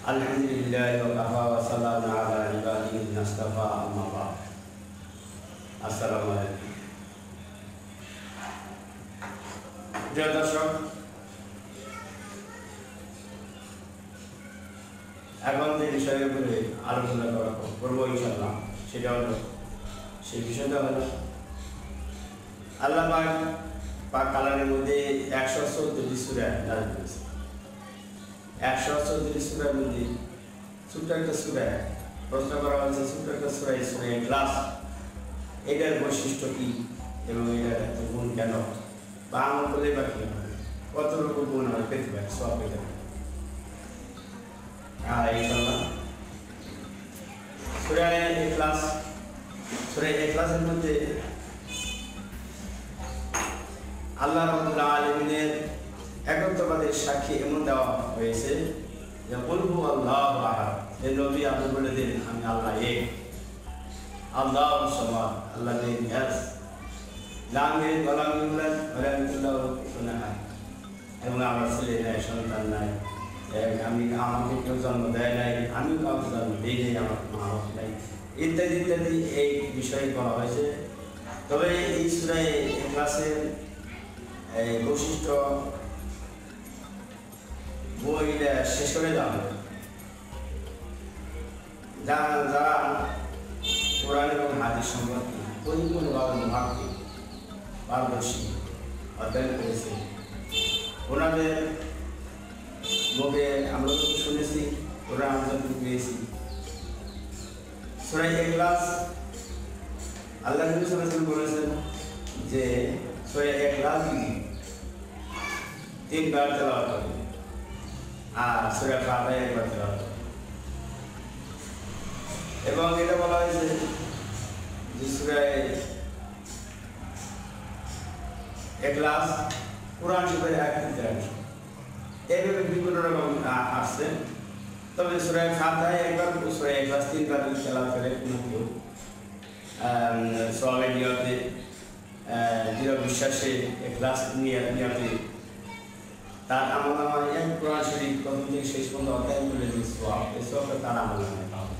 আলহামদুলিল্লাহি ওয়া কাফা ওয়া সালামু আলা ইবাদিহি নাস্তাফা আম্মা বা'দ। আসসালামু আলাইকুম। প্রিয় দর্শক, এখন যে বিষয়ের উপরে আলোচনা করবো ইনশাআল্লাহ, সেটা হলো সেই বিষয়টা হলো আল্লাহ পাক কালামের মধ্যে 114টি সূরা নাযিল করেছে। 114টি সূরার মধ্যে ছোট্ট একটা সূরা প্রশ্ন করা হয়েছে, ছোট্ট একটা সূরা ইখলাস, এটার বৈশিষ্ট্য কি এবং এটার এত গুণ কেন, বা আমল করলে বা কি হবে, কতটুকু গুণ আমরা পেতে পারি, সব পেতে পারি। ইনশাআল্লাহ সূরা ইখলাসের মধ্যে আল্লাহ রাব্বুল আলামিনের একত্ববাদের সাক্ষী এমন দেওয়া হয়েছে যে কুল হুয়াল্লাহু আহাদ, হে নবী আপনি বলে দিন আমি আল্লাহ এক, আল্লাহু সামাদ, আল্লাহ এক, লাম ইয়ালিদ ওয়া লাম ইউলাদ ওয়া লাম ইয়াকুল লাহু কুফুওয়ান আহাদ, এবং আমার ছেলে নাই, সন্তান নাই, আমাকে কেউ জন্ম দেয় নাই, আমিও কাউকে জন্ম দিই নাই, আমার মা বাবা নাই, ইত্যাদি ইত্যাদি এই বিষয়ে বলা হয়েছে। তবে এই সূরা ইখলাসের এই বৈশিষ্ট্য বইটা শেষ করে যাবে যারা কোরআন এবং হাদিস সম্পর্কে পরিপূর্ণভাবে ভাবকে পারদর্শী অধ্যয়ন করেছে, ওনাদের মুখে আমরা তো শুনেছি, ওরা আমরা পেয়েছি। সূরা ইখলাস আল্লাহ নবী সাল্লাল্লাহু আলাইহি ওয়াসাল্লাম বলেছেন যে সূরা ইখলাস 3 বার তেলাওয়াত করবে আর সূরা ফাতিহা 1 বার তেলাওয়াত করবে। এবং এটা বলা হয়েছে যে সূরা ইখলাস কুরআন শরীফের এক তৃতীয়াংশ, এভাবে বিভিন্ন রকম আসছে। তবে সূরা ফাতিহা 1 বার, সূরা ইখলাস 3 বার তেলাওয়াত করে কোনো কেউ সওয়াবের নিয়তে দৃঢ় বিশ্বাসে ইখলাস নিয়তে তার আমলনামায় এক কোরআন শরীফ প্রথম থেকে শেষ পর্যন্ত অধ্যয়ন করে যে সওয়াব, এই সওয়াবটা তার আমলনামায় পাবে।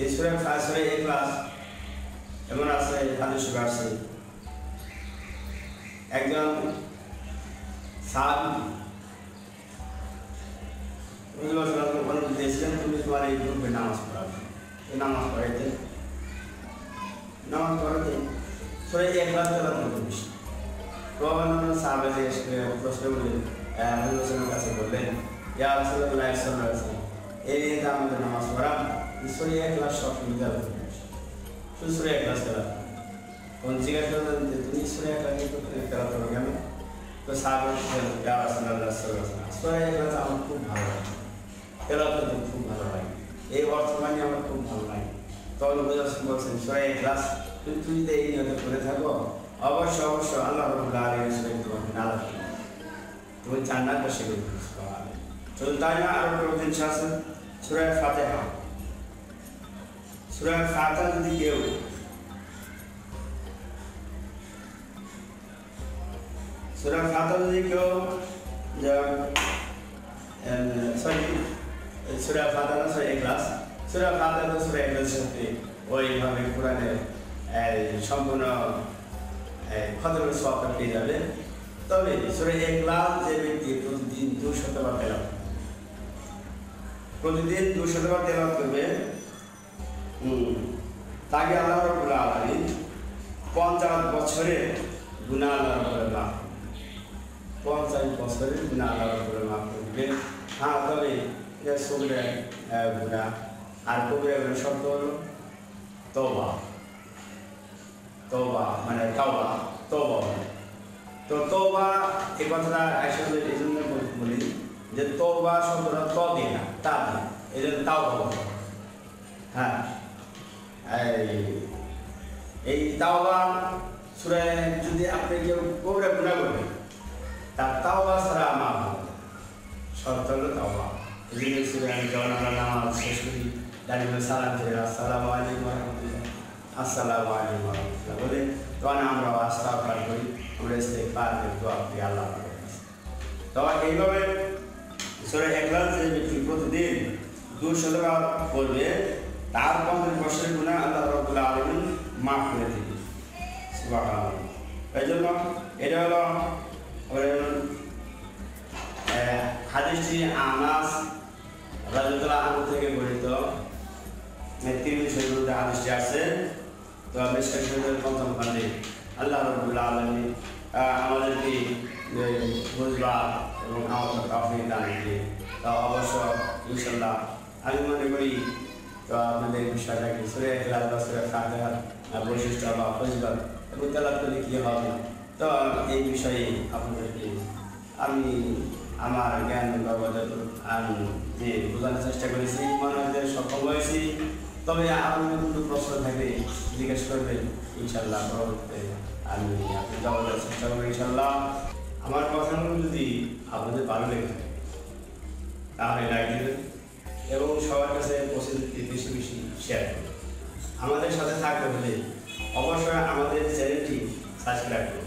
এই সূরা ইখলাস এমন আছে, হাদিসে আছে একজন সাহাবী অনুমতি দিয়েছিলেন, তুমি তোমার এই গ্রুপে নামাজ পড়াবে, নামাজ পড়াইতে সূরা ইখলাস তেলাওয়াত করতে বেশি। প্রবন্ধ সাহাবা যে প্রশ্ন করলেন রাসূলের কাছে, বললেন ইয়া রাসূলুল্লাহ সাল্লাল্লাহু আলাইহি ওয়াসাল্লাম, এই নিয়ে তো আমাদের নামাজ পড়া, সূরা ইখলাস সব তেলাওয়াত করতে বেশি, শুধু সূরা ইখলাস তেলাওয়াত। কোন জিজ্ঞাসা করলেন যে তুমি সূরা ইখলাস তেলাওয়াত করো কেন? তো সাহাবা বললেন ইয়া রাসূলুল্লাহ সাল্লাল্লাহু আলাইহি ওয়াসাল্লাম, সূরা ইখলাস আমার খুব ভালো লাগে, তেলাওয়াত করতে খুব ভালো লাগে, এই অর্থবাণী আমার খুব ভালো লাগে। তখন বলছেন সূরা ইখলাস তুমি যদি এই নিয়তে করে থাকো, অবশ্যই আল্লাহ রাব্বুল আলামিনের সঙ্গে তোমাকে নারাজ করবে, তুমি জান্নাত বসে করবে। চলুন তাই না আরো একটা জিনিস আছে, সূরা ফাতিহা যদি কেউ সূরা ফাতিহা যদি কেউ সূরা ফাতিহা সূরা ইখলাস সাথে ওইভাবে কোরআনের সম্পূর্ণ খতমের সওয়াবটা পেয়ে যাবে। তবে সূরা ইখলাস যে ব্যক্তি প্রতিদিন 200 বার তেলাওয়াত করবে, তাকে আল্লাহ রাব্বুল আলামিন 50 বছরের গুনাহ আল্লাহ রাব্বুল মাফ করবেন, 50 বছরের গুনাহ আল্লাহ রাব্বুল মাফ করবেন। তবে এটা সগীরা গুনাহ আর কবিরা গুনাহ শব্দ হলো তওবা মানে তাওবা। তো তওবা এই কথাটা আসলে এই জন্য বলি যে তওবা শব্দটা ত দিয়ে না, তা দিয়ে, এই জন্য তাওবা বলে। এই তাওবা সূরায় যদি আপনি কেউ কবিরা গুনাহ করবেন, তার তাওবা ছাড়া মাফ হবে, শর্ত হলো তাওবা। এই জন্য সূরায় যখন আমরা নামাজ শেষ করি দাঁড়িয়ে সালাম করে আসসালামু আলাইকুম ওয়া রাহমাতুল্লাহ, আসসালামু আলাইকুম ওয়া রাহমাতুল্লাহ বলে তখন আমরা আস্তাগফির করি, আমরা ইস্তেগফার করি, দোয়া করি আল্লাহ পাকের কাছে। তো এইভাবে সূরা ইখলাস যে ব্যক্তি প্রতিদিন 200 বার পড়বে তার 50 গুনাহ আল্লাহ রাব্বুল আলামিন মাফ করে দিবেন। সুবহানাল্লাহ। এই জন্য এটা হলো হাদিসটি আনাস রাদিয়াল্লাহু আনহু থেকে বর্ণিত। তিরমিজি শরীফে হাদিসটি আছে। তো মিশকাত শরীফের প্রথম খণ্ডে আল্লাহ রাব্বুল আলামিন আমাদেরকে বুঝবার এবং আমাদের তৌফিক দান করে। তো অবশ্য ইনশাআল্লাহ আমি মনে করি তো আপনাদের বিষয়টাকে সূরা ইখলাস বা সূরা ফাতিহার বৈশিষ্ট্য বা ফজিলত এবং তেলাওয়াত করলে কি হবে, তো এই বিষয়ে আপনাদেরকে আমি আমার জ্ঞান আমি যে বোঝানোর চেষ্টা করেছি, মনে হয় যে সফল হয়েছি। তবে আপনাদের কোনো প্রশ্ন থাকলে জিজ্ঞেস করবেন, ইনশাআল্লাহ পরবর্তীতে আমি আপনি জবাব দেওয়ার চেষ্টা করবো ইনশাআল্লাহ। আমার কথাগুলো যদি আপনাদের ভালো লেগে থাকে তাহলে লাইক দেবেন এবং সবার কাছে পৌঁছে দিতে বেশি বেশি শেয়ার করবেন। আমাদের সাথে থাকতে হলে অবশ্যই আমাদের চ্যানেলটি সাবস্ক্রাইব করুন।